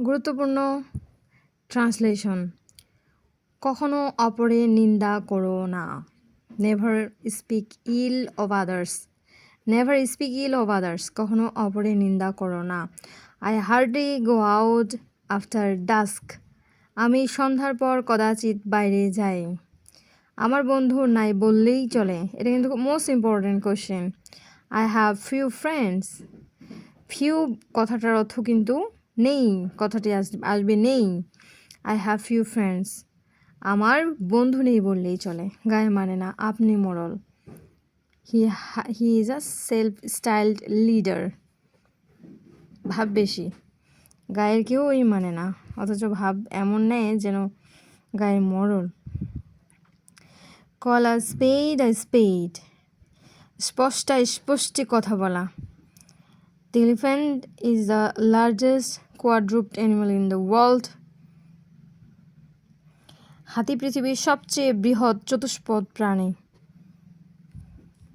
গুরুত্বপূর্ণ ট্রান্সলেশন। কখনো অপরের নিন্দা করো না। Never speak ill of others. Never speak ill of others, কখনো অপরের নিন্দা করো না। I hardly go out after dusk. আমি সন্ধ্যার পর কদাচিৎ বাইরে যাই। আমার বন্ধুর নাই বললেই চলে। এটা কিন্তু most important question. I have few friends. Few কথাটার অর্থ কিন্তু নেই, কথাটি আসবে নেই। আই হ্যাভ ফিউ ফ্রেন্ডস, আমার বন্ধু নেই বললেই চলে। গায়ে মানে না, আপনি মোড়ল। He is a self styled leader. ভাব বেশি, গায়ের কেউই মানে না, অথচ ভাব এমন নেয় যেন গায়ের মোড়ল। কল আ স্পেড, স্পষ্টে কথা বলা। The elephant is the largest quadruped animal in the world. হাতি পৃথিবীর সবচেয়ে বৃহৎ চতুষ্পদ প্রাণী।